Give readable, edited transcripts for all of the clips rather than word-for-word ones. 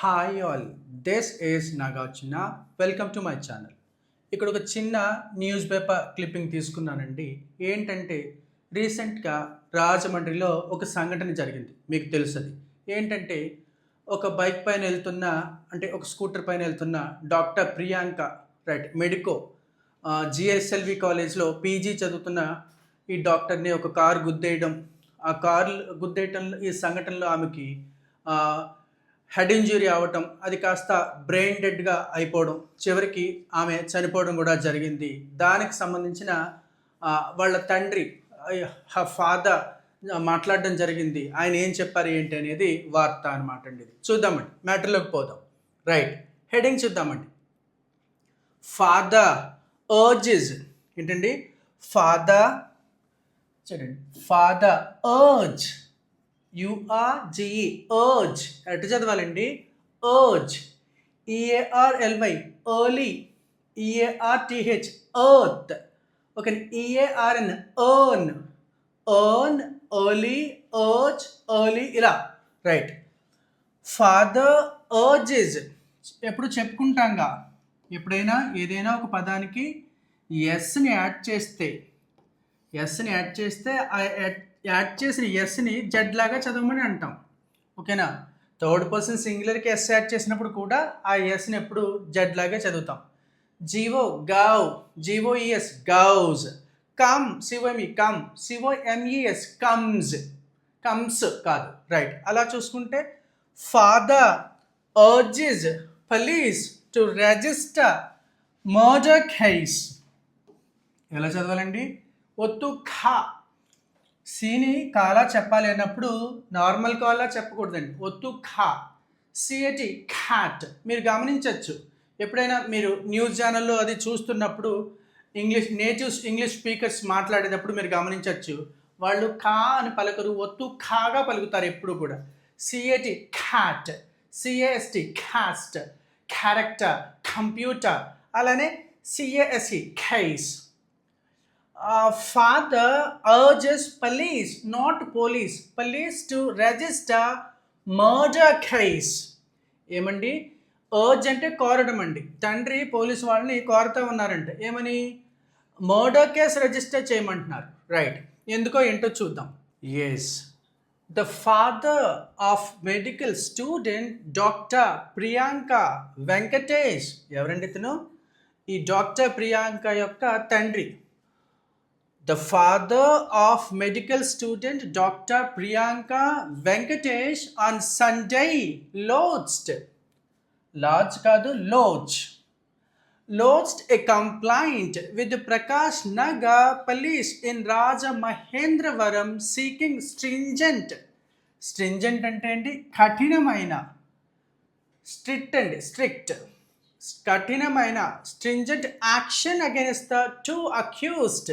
Hi all, this is Nagarjuna. Welcome to my channel. ఇక్కడ ఒక చిన్న న్యూస్ పేపర్ క్లిప్పింగ్ తీసుకున్నానండి. ఏంటంటే రీసెంట్గా రాజమండ్రిలో ఒక సంఘటన జరిగింది. మీకు తెలుసది ఏంటంటే ఒక బైక్ పైన వెళ్తున్న, అంటే ఒక స్కూటర్ పైన వెళ్తున్న doctor Priyanka, right, medico GSLV కాలేజ్లో పీజీ చదువుతున్న ఈ డాక్టర్ని ఒక కారు గుద్దేయడం. ఆ కారు గుద్దేయటంలో, ఈ సంఘటనలో ఆమెకి హెడ్ ఇంజురీ అవ్వటం, అది కాస్త బ్రెయిన్ డెడ్గా అయిపోవడం, చివరికి ఆమె చనిపోవడం కూడా జరిగింది. దానికి సంబంధించిన వాళ్ళ తండ్రి, ఫాదర్ మాట్లాడడం జరిగింది. ఆయన ఏం చెప్పారు ఏంటి అనేది వార్త అనమాట అండి. ఇది చూద్దామండి, మ్యాటర్లోకి పోదాం. రైట్, హెడింగ్ చూద్దామండి. ఫాదర్ అర్జెస్, ఏంటండి ఫాదర్, చూడండి, ఫాదర్ అర్జ్, యుఆర్జిఈ, అర్జ్ ఎటు చదవాలండి? Urge, E A R L Y, early, E A R T H, earth, okay, E A R N, earn, earn, early, urge, early, ఇలా. రైట్, ఫాదర్ అర్జెస్ ఎప్పుడు చెప్పుకుంటాంగా, ఎప్పుడైనా ఏదైనా ఒక పదానికి ఎస్ని యాడ్ చేస్తే, యాడ్ చేసిన ఎస్ని జెడ్ లాగా చదవమని అంటాం. ఓకేనా? థర్డ్ పర్సన్ సింగులర్కి ఎస్ యాడ్ చేసినప్పుడు కూడా ఆ ఎస్ని ఎప్పుడు జెడ్ లాగా చదువుతాం. G O, go, G O E S, goes. Come, C O M E, come, C O M E S, comes, comes కాదు. రైట్, అలా చూసుకుంటే father urges police to register murder case. ఎలా చదవాలండి? ఒత్తు ఖా, సిని కాలా చెప్పాలి అన్నప్పుడు నార్మల్ కాలా చెప్పకూడదండి. ఒత్తు ఖా, సిఏటి, క్యాట్. మీరు గమనించవచ్చు, ఎప్పుడైనా మీరు న్యూస్ ఛానల్లో అది చూస్తున్నప్పుడు నేటివ్ ఇంగ్లీష్ స్పీకర్స్ మాట్లాడేటప్పుడు మీరు గమనించవచ్చు, వాళ్ళు ఖా అని పలకరు, ఒత్తు ఖాగా పలుకుతారు ఎప్పుడు కూడా. C A T, cat, C A S T, cast, character, computer, అలానే C A S E, case. Father urges police, not police to register murder case. ఏమండి? అర్జ్ అంటే కోరడం అండి. తండ్రి పోలీసు వాళ్ళని కోరుతూ ఉన్నారంటే ఏమని? మర్డర్ కేసు రిజిస్టర్ చేయమంటున్నారు. రైట్, ఎందుకో ఏంటో చూద్దాం. Yes, the father of medical student doctor Priyanka Venkatesh. ఎవరండి ఇతను? ఈ డాక్టర్ ప్రియాంక యొక్క తండ్రి. The father of medical student Dr. Priyanka Venkatesh on Sunday lodged a complaint with the Prakash Nagar police in Rajamahendravaram seeking stringent అంటే ఏంటి? కఠినమైన, strict, కఠినమైన stringent action against the two accused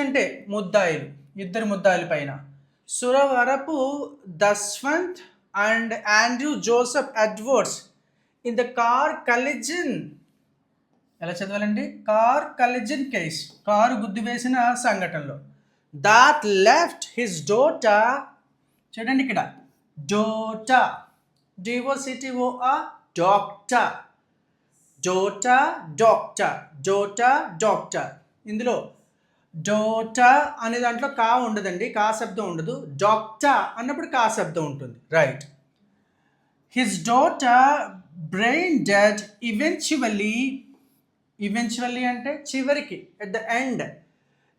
అంటే ముద్దాయిలు, ఇద్దరు ముద్దాయిల పైన. Suravarapu Daswanth and Andrew Joseph Edwards in the car collision. ఎలా చదవాలండి? కార్ కలిజన్ కేస్, కారు గుద్దు వేసిన సంఘటనలో. దాట్ లెఫ్ట్ హిస్ డాటర్, చూడండి ఇక్కడ, డాటర్, డిఓసిటిఓఆర్, డాక్టర్, డాక్టర్. ఇందులో డాటర్ అనే దాంట్లో కా ఉండదండి, కా శబ్దం ఉండదు. డాక్టర్ అన్నప్పుడు కా శబ్దం ఉంటుంది. Right, his daughter brain dead eventually అంటే చివరికి, at the end,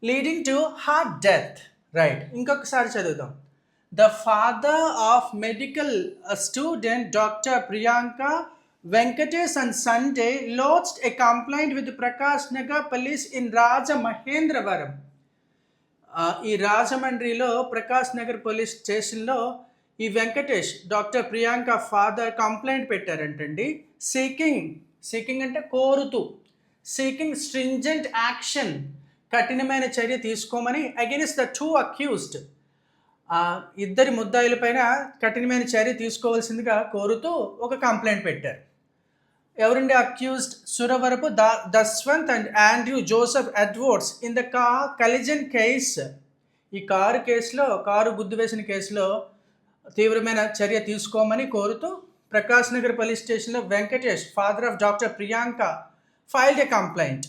leading to heart death. Right, ఇంకొకసారి చదువుదాం. The father of medical student doctor Priyanka Venkatesh on Sunday lodged a complaint with the Prakash Nagar police in Rajamahendravaram. ఈ రాజమండ్రిలో Prakash Nagar police స్టేషన్లో ఈ Venkatesh, doctor Priyanka father complaint పెట్టారంటండి. Seeking అంటే కోరుతూ, seeking stringent action, కఠినమైన చర్య తీసుకోమని, అగెనిస్ట్ ద టూ అక్యూజ్డ్, ఇద్దరి ముద్దాయిల పైన కఠినమైన చర్య తీసుకోవాల్సిందిగా కోరుతూ ఒక కంప్లైంట్ పెట్టారు. ఎవరండి accused? Suravarapu Daswanth and Andrew Joseph Edwards in the car collision case. ఈ కారు గుద్దు వేసిన కేసులో తీవ్రమైన చర్య తీసుకోమని కోరుతూ ప్రకాష్ నగర్ పోలీస్ స్టేషన్లో Venkatesh father of doctor Priyanka filed a complaint,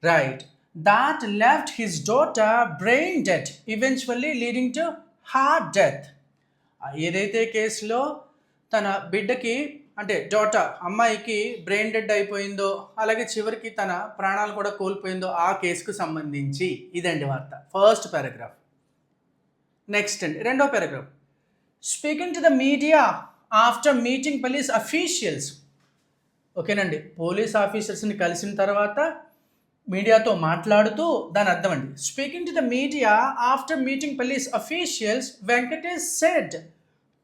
right, that left his daughter brain death eventually leading to heart death. ఏదైతే కేసులో తన బిడ్డకి అంటే డాటర్ అమ్మాయికి బ్రెయిన్ డెడ్ అయిపోయిందో, అలాగే చివరికి తన ప్రాణాలు కూడా కోల్పోయిందో ఆ కేసుకు సంబంధించి ఇదండి వార్త. First paragraph. నెక్స్ట్ అండి రెండో paragraph. Speaking to the media after meeting police officials. ఓకేనండి, పోలీస్ ఆఫీసర్స్ని కలిసిన తర్వాత మీడియాతో మాట్లాడుతూ దాని అర్థం అండి. Speaking to the media after meeting police officials, Venkatesh said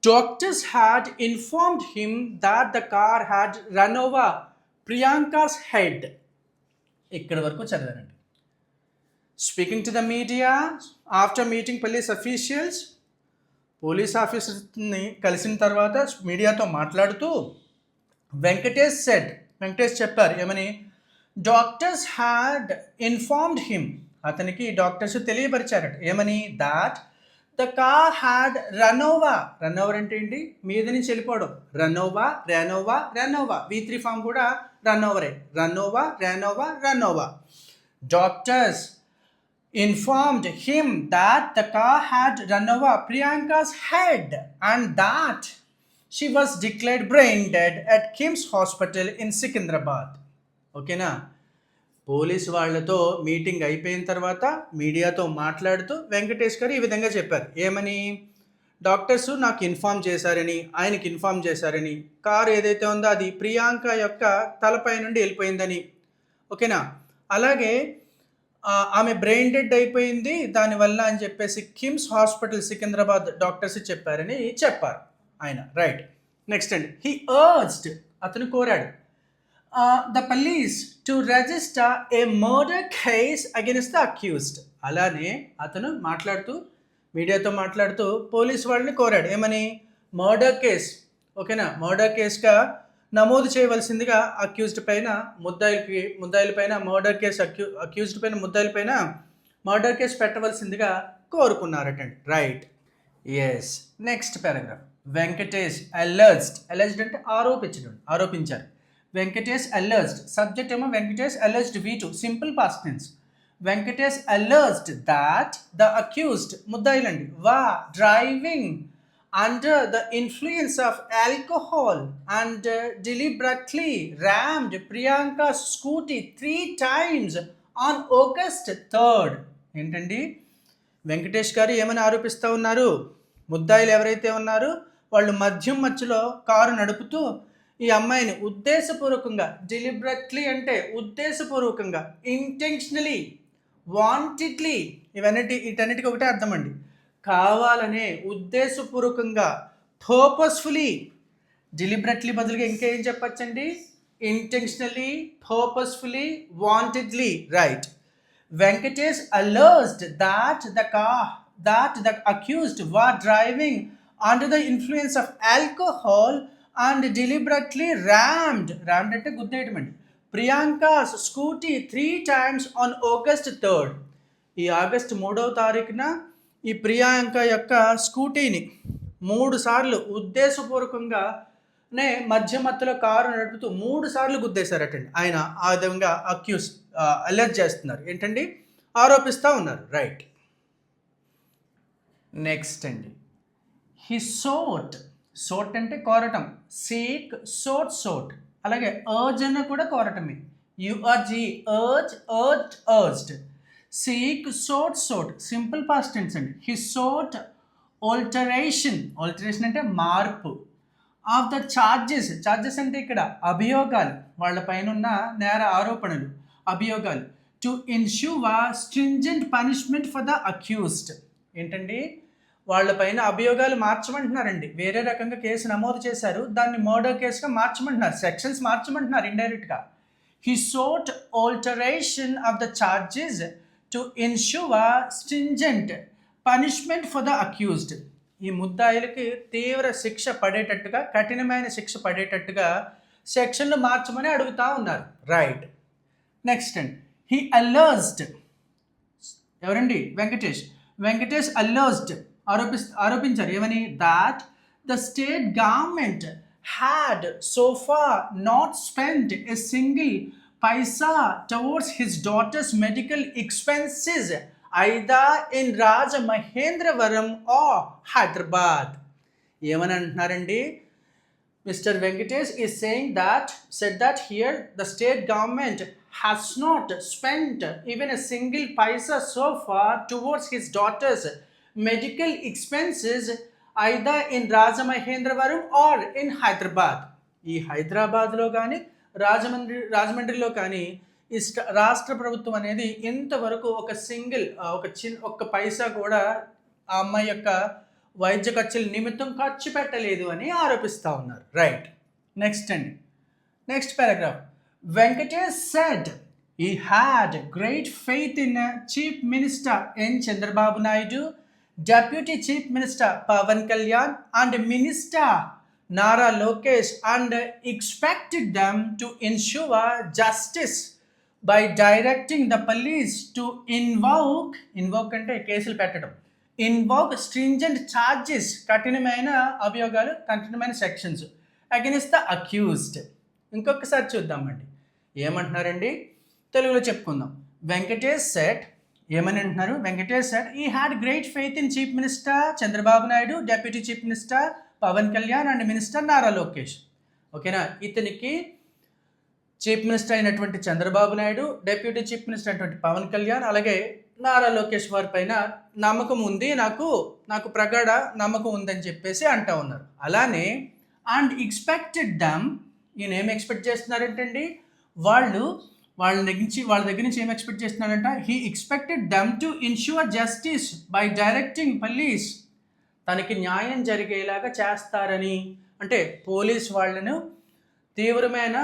doctors had informed him that the car had run over Priyanka's head. ఇక్కడ వరకు చదివానండి. Speaking to the media after meeting police officials, police ఆఫీసర్ని కలిసిన తర్వాత మీడియాతో మాట్లాడుతూ వెంకటేష్ సెడ్, వెంకటేష్ చెప్పారు ఏమని, డాక్టర్స్ హ్యాడ్ ఇన్ఫార్మ్డ్ హిమ్, అతనికి డాక్టర్స్ తెలియపరిచారట ఏమని, that the car had run over. Run over అంటే ఏంటి, మీద నుంచి వెళ్ళిపోవడం. Run over, ran over, run over. V3 form కూడా రన్ ఓవరే. Run over, ran over, run over. Doctors informed him that the car had run over Priyanka's head and that she was declared brain dead at KIMS Hospital in Secunderabad. ఓకేనా, police వాళ్ళతో meeting అయిపోయిన తర్వాత మీడియాతో మాట్లాడుతూ వెంకటేష్ గారు ఈ విధంగా చెప్పారు ఏమని, డాక్టర్స్ నాకు ఇన్ఫామ్ చేశారని, ఆయనకి ఇన్ఫామ్ చేశారని, కారు ఏదైతే ఉందో అది ప్రియాంక యొక్క తలపై నుండి వెళ్ళిపోయిందని. ఓకేనా, అలాగే ఆమె బ్రెయిన్ డెడ్ అయిపోయింది దానివల్ల అని చెప్పేసి కిమ్స్ హాస్పిటల్ సికింద్రాబాద్ డాక్టర్స్ చెప్పారని చెప్పారు ఆయన, రైట్. నెక్స్ట్ అండి, హీ అర్జ్డ్, అతను కోరాడు the police to register A murder case against the accused. అలానే అతను మాట్లాడుతూ మీడియాతో మాట్లాడుతూ పోలీస్ వాళ్ళని కోరాడు ఏమని, మర్డర్ కేస్, ఓకేనా, మర్డర్ కేస్గా నమోదు చేయవలసిందిగా అక్యూజ్డ్ పైన ముద్దాయిల పైన మర్డర్ కేసు అక్యూజ్డ్ పైన ముద్దాయిల పైన మర్డర్ కేసు పెట్టవలసిందిగా కోరుకున్నారటండి, right. Yes, next paragraph. Venkatesh alleged, alleged అంటే ఆరోపించారు. వెంకటేష్ అలర్జ్డ్, సబ్జెక్ట్ ఏమో Venkatesh alleged V2, simple past tense. Venkatesh alleged that the accused, ముద్దాయిలండి, was driving under the influence of alcohol and deliberately rammed Priyanka's scooty 3 times on August 3rd. ఏంటండి, వెంకటేష్ గారు ఏమని ఆరోపిస్తూ ఉన్నారు, ముద్దాయిలు ఎవరైతే ఉన్నారో వాళ్ళు మధ్యలో కారు నడుపుతూ ఈ అమ్మాయిని ఉద్దేశపూర్వకంగా, డెలిబరేట్లీ అంటే ఉద్దేశపూర్వకంగా, ఇంటెన్షనలీ, వాంటెడ్లీ, వీటన్నిటికీ ఒకటే అర్థం అండి, కావాలనే, ఉద్దేశపూర్వకంగా, పర్పస్ఫుల్లీ. డెలిబరేట్లీ బదులుగా ఇంకా ఏం చెప్పచ్చండి, intentionally, purposefully, wantedly, right. Venkatesh alleged that the accused were driving under the influence of alcohol and deliberately rammed అంటే గుద్దేయటం అండి, Priyanka's scooty 3 times on August 3rd. ఈ ఆగస్టు 3వ తారీఖున ఈ ప్రియాంక యొక్క స్కూటీని 3 సార్లు ఉద్దేశపూర్వకంగానే మధ్యలో కారు నడుపుతూ 3 సార్లు గుద్దేశారటండి. ఆయన ఆ విధంగా అలర్ట్ చేస్తున్నారు, ఏంటండి, ఆరోపిస్తూ ఉన్నారు, రైట్. నెక్స్ట్ అండి, హీ సోట్ అంటే కోరటం, సీక్, సోట్, అలాగే అర్జ్ అన్న కూడా కోరటమే, U R G, urged. Seek, sought, simple past tense అండి. హి సోట్ ఆల్టరేషన్ అంటే మార్పు, ఆఫ్ ద చార్జెస్ అంటే ఇక్కడ అభియోగాలు, వాళ్ళ పైన ఉన్న నేర ఆరోపణలు, అభియోగాలు. To ensure stringent punishment for the accused. ఏంటండి, వాళ్ళ పైన అభియోగాలు మార్చమంటున్నారండి, వేరే రకంగా కేసు నమోదు చేశారు, దాన్ని మర్డర్ కేసుగా మార్చమంటున్నారు, సెక్షన్స్ మార్చమంటున్నారు ఇండైరెక్ట్గా. He sought alteration of the charges to ensure stringent punishment for the accused. ఈ ముద్దాయిలకి తీవ్ర శిక్ష పడేటట్టుగా, కఠినమైన శిక్ష పడేటట్టుగా సెక్షన్లు మార్చమని అడుగుతూ ఉన్నారు, రైట్. నెక్స్ట్ అండి, హీ అలర్జ్డ్, ఎవరండి, వెంకటేష్ అలర్జ్డ్ ఆరోపించారు ఏమని, that the state government had so far not spent a single paisa towards his daughter's medical expenses either in Rajamahendravaram or Hyderabad. ఏమని అంటున్నారండి? Mr. Venkatesh is said that here the state government has not spent even a single paisa so far towards his daughter's medical expenses either in Rajamahendravaram or in Hyderabad. ఈ హైదరాబాద్లో కానీ రాజమండ్రిలో కానీ ఈ రాష్ట్ర ప్రభుత్వం అనేది ఇంతవరకు ఒక పైసా కూడా ఆ అమ్మాయి యొక్క వైద్య ఖర్చుల నిమిత్తం ఖర్చు పెట్టలేదు అని ఆరోపిస్తూ ఉన్నారు. Right. Next paragraph. Venkatesh said he had great faith in Chief Minister N. Chandrababu Naidu, Deputy Chief Minister Pavan Kalyan and Minister Nara Lokesh and expected them to ensure justice by directing the police to invoke అంటే కేసులు పెట్టడం, invoke stringent charges, కఠినమైన అభియోగాలు, కఠినమైన sections against the accused. ఇంకొకసారి చూద్దామండి ఏమంటున్నారండి, తెలుగులో చెప్పుకుందాం. వెంకటేష్ సెట్ ఏమని అంటున్నారు? వెంకటేష్ సెట్ he had great faith in chief minister Chandrababu Naidu, deputy chief minister Pawan Kalyan and minister Nara Lokesh. ఓకేనా? ఇతనికి చీఫ్ మినిస్టర్ అయినటువంటి Chandrababu Naidu, deputy chief minister అయినటువంటి పవన్ కళ్యాణ్, అలాగే నారా లోకేష్ వారి పైన నమ్మకం ఉంది, నాకు ప్రగాఢ నమ్మకం ఉందని చెప్పేసి అంటూ ఉన్నారు. అలానే అండ్ ఎక్స్పెక్టెడ్ దమ్, ఈయన ఏం ఎక్స్పెక్ట్ చేస్తున్నారంటండి, వాళ్ళ దగ్గర నుంచి ఏం ఎక్స్పెక్ట్ చేస్తున్నారంట, he expected them to ensure justice by directing police, తనకి న్యాయం జరిగేలాగా చేస్తారని, అంటే పోలీస్ వాళ్ళను తీవ్రమైన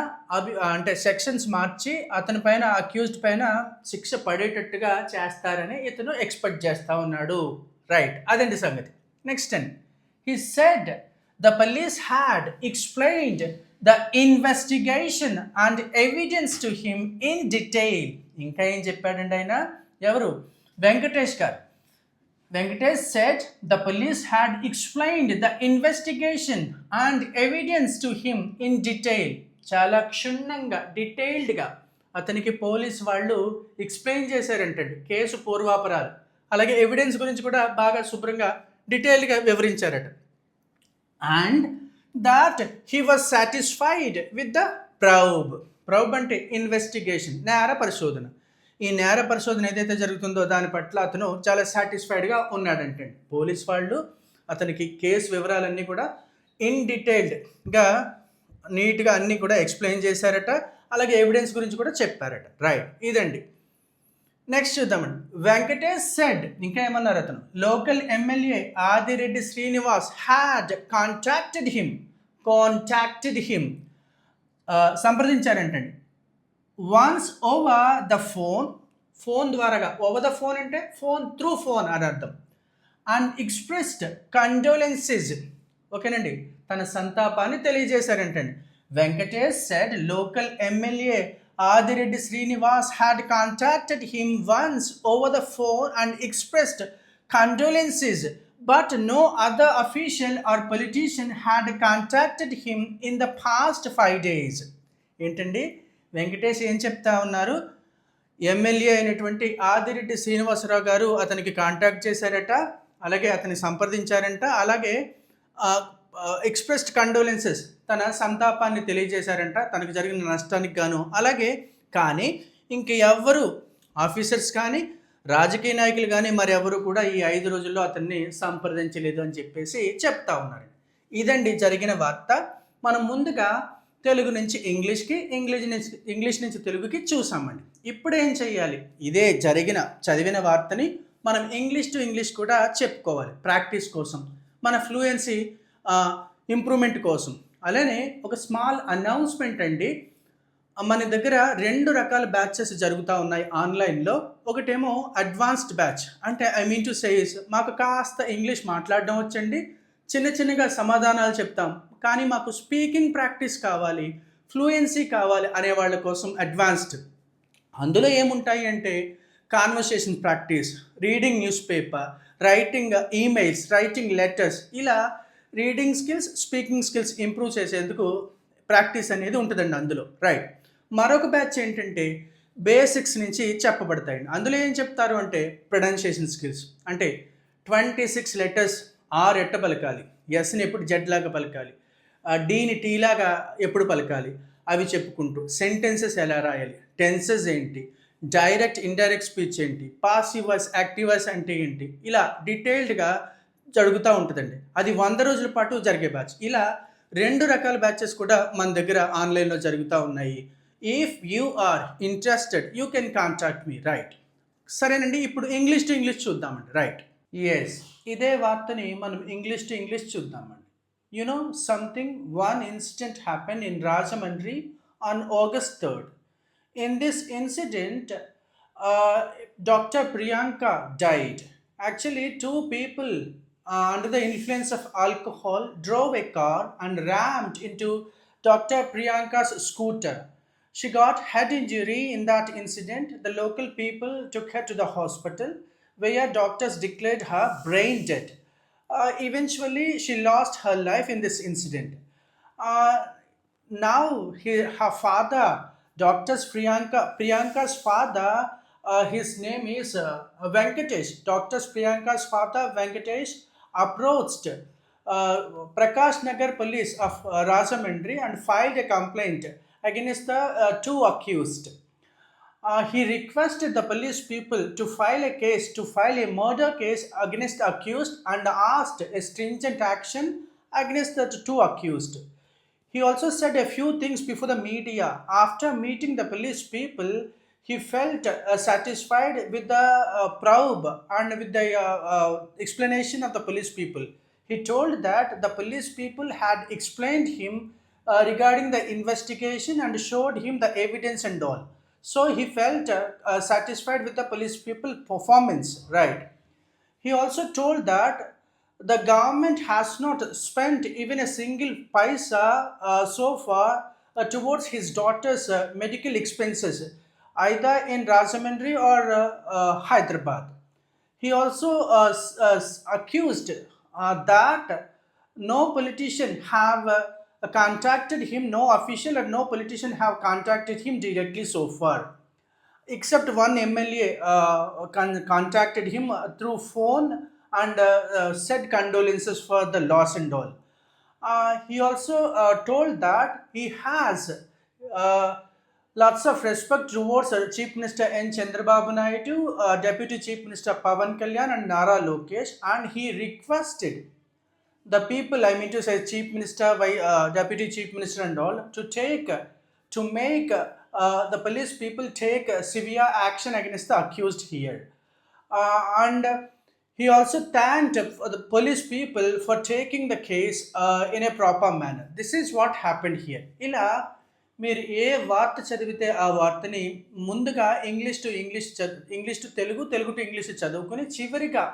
అంటే సెక్షన్స్ మార్చి అతని పైన అక్యూజ్డ్ పైన శిక్ష పడేటట్టుగా చేస్తారని ఇతను ఎక్స్పెక్ట్ చేస్తూ ఉన్నాడు. రైట్, అదండి సంగతి. Next and he said the police had explained the investigation and evidence to him in detail. ఇంకా ఏం చెప్పాడండి ఆయన? ఎవరు? వెంకటేష్ గారు. Venkatesh said the police had explained the investigation and evidence to him in detail. చాలా క్షుణ్ణంగా, డీటెయిల్డ్గా అతనికి పోలీస్ వాళ్ళు ఎక్స్ప్లెయిన్ చేశారంటండి కేసు పూర్వాపరాలు, అలాగే ఎవిడెన్స్ గురించి కూడా బాగా శుభ్రంగా డీటెయిల్డ్గా వివరించారట. And that he was satisfied with the probe అంటే ఇన్వెస్టిగేషన్, నేర పరిశోధన. ఈ నేర పరిశోధన ఏదైతే జరుగుతుందో దాని పట్ల అతను చాలా సాటిస్ఫైడ్గా ఉన్నాడంటే. పోలీస్ వాళ్ళు అతనికి కేసు వివరాలన్నీ కూడా ఇన్ డీటెయిల్డ్గా నీట్గా అన్నీ కూడా ఎక్స్ప్లెయిన్ చేశారట, అలాగే ఎవిడెన్స్ గురించి కూడా చెప్పారట. రైట్, ఇదండి. నెక్స్ట్ చూద్దామండి. వెంకటేష్ సెడ్, ఇంకా ఏమన్నారు అతను, local MLA Adireddy Srinivas had contacted him సంప్రదించారంటండి. వన్స్ ఓవర్ ద ఫోన్ ద్వారాగా, ఓవర్ ద ఫోన్ అంటే త్రూ ఫోన్ అని అర్థం. అండ్ ఎక్స్ప్రెస్డ్ కండోలెన్సెస్, ఓకేనండి, తన సంతాపాన్ని తెలియజేశారంటండి. Venkatesh said local MLA Adireddy Srinivas had contacted him once over the phone and expressed condolences but no other official or politician had contacted him in the past 5 days. ఏంటండి వెంకటేష్ ఏం చెప్తా ఉన్నారు? ఎమ్మెల్యే అయినటువంటి ఆదిరెడ్డి శ్రీనివాసరావు గారు అతనికి కాంటాక్ట్ చేశారట, అలాగే అతన్ని సంప్రదించారంట, అలాగే ఎక్స్ప్రెస్డ్ కండోలెన్సెస్, తన సంతాపాన్ని తెలియజేశారంట తనకు జరిగిన నష్టానికి గాను. అలాగే కానీ ఇంక ఎవ్వరు ఆఫీసర్స్ కానీ రాజకీయ నాయకులు కానీ మరి ఎవరు కూడా ఈ 5 రోజుల్లో అతన్ని సంప్రదించలేదు అని చెప్పేసి చెప్తా ఉన్నారు. ఇదండి జరిగిన వార్త. మనం ముందుగా తెలుగు నుంచి ఇంగ్లీష్కి, ఇంగ్లీష్ నుంచి తెలుగుకి చూసామండి. ఇప్పుడు ఏం చేయాలి? ఇదే చదివిన వార్తని మనం ఇంగ్లీష్ టు ఇంగ్లీష్ కూడా చెప్పుకోవాలి, ప్రాక్టీస్ కోసం, మన ఫ్లూయెన్సీ ఇంప్రూవ్మెంట్ కోసం. అలానే ఒక స్మాల్ అనౌన్స్మెంట్ అండి, మన దగ్గర 2 రకాల బ్యాచెస్ జరుగుతూ ఉన్నాయి ఆన్లైన్లో. ఒకటేమో అడ్వాన్స్డ్ బ్యాచ్, అంటే ఐ మీన్ టు సేస్ మాకు కాస్త ఇంగ్లీష్ మాట్లాడడం వచ్చండి, చిన్నగా సమాధానాలు చెప్తాం, కానీ మాకు స్పీకింగ్ ప్రాక్టీస్ కావాలి, ఫ్లూయెన్సీ కావాలి అనే వాళ్ళ కోసం అడ్వాన్స్డ్. అందులో ఏముంటాయి అంటే conversation practice, reading newspaper, writing emails, writing letters, ఇలా reading skills, speaking skills improve చేసేందుకు ప్రాక్టీస్ అనేది ఉంటుందండి అందులో, రైట్. మరొక బ్యాచ్ ఏంటంటే బేసిక్స్ నుంచి చెప్పబడతాయండి. అందులో ఏం చెప్తారు అంటే ప్రొనౌన్సియేషన్ స్కిల్స్, అంటే 26 లెటర్స్ ఆర్ ఎట్ట పలకాలి, ఎస్ని ఎప్పుడు జెడ్ లాగా పలకాలి, డీని టీ లాగా ఎప్పుడు పలకాలి, అవి చెప్పుకుంటూ సెంటెన్సెస్ ఎలా రాయాలి, టెన్సెస్ ఏంటి, డైరెక్ట్ ఇండైరెక్ట్ స్పీచ్ ఏంటి, పాసివ్ వాయిస్, యాక్టివ్ వాయిస్ అంటే ఏంటి, ఇలా డీటెయిల్డ్గా జరుగుతూ ఉంటుందండి. అది 100 రోజుల పాటు జరిగే బ్యాచ్. ఇలా 2 రకాల బ్యాచెస్ కూడా మన దగ్గర ఆన్లైన్లో జరుగుతూ ఉన్నాయి. If you are interested you can contact me, right. సరేనండి, ఇప్పుడు ఇంగ్లీష్ టు ఇంగ్లీష్ చూద్దామండి, రైట్. ఎస్, ఇదే వార్తని మనం ఇంగ్లీష్ టు ఇంగ్లీష్ చూద్దామండి. You know something, one incident happened in Rajahmundry on August 3rd. In this incident, Dr. Priyanka died. Actually, two people under the influence of alcohol drove a car and rammed into Dr. Priyanka's scooter. She got head injury in that incident. The local people took her to the hospital where doctors declared her brain dead. Eventually, she lost her life in this incident. Uh, Now, her father, Priyanka's father, his name is Venkatesh. Priyanka's father, Venkatesh, approached Prakash Nagar police of Rajahmundry and filed a complaint against the two accused. He requested the police people to file a murder case against the accused and asked a stringent action against the two accused. He also said a few things before the media. After meeting the police people, he felt satisfied with the probe and with the explanation of the police people. He told that the police people had explained him regarding the investigation and showed him the evidence and all. So he felt satisfied with the police people performance, right. He also told that the government has not spent even a single paisa so far towards his daughter's medical expenses, either in Rajahmundry or Hyderabad. He also accused that no politician have contacted him, no official and no politician have contacted him directly so far, except one MLA contacted him through phone and said condolences for the loss and all. He also told that he has uh, lots of respect towards Chief Minister N. Chandrababu Naidu, Deputy Chief Minister Pavan Kalyan and Nara Lokesh, and he requested the people, I mean to say Chief Minister, Deputy Chief Minister and all, to make the police people take severe action against the accused here. And he also thanked the police people for taking the case in a proper manner. This is what happened here. ఇలా మీరు ఏ వార్త చదివితే ఆ వార్తని ముందుగా English to Telugu, Telugu to English చదువుకొని చివరిగా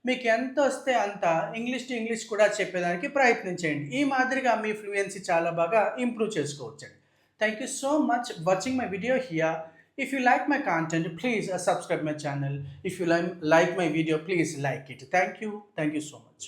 మీకు ఎంత వస్తే అంత ఇంగ్లీష్ టు ఇంగ్లీష్ కూడా చెప్పేదానికి ప్రయత్నించండి. ఈ మాదిరిగా మీ ఫ్లూయెన్సీ చాలా బాగా ఇంప్రూవ్ చేసుకోవచ్చండి. Thank you so much watching my video here. If you like my content, please subscribe my channel. If you like my video, please like it. Thank you so much.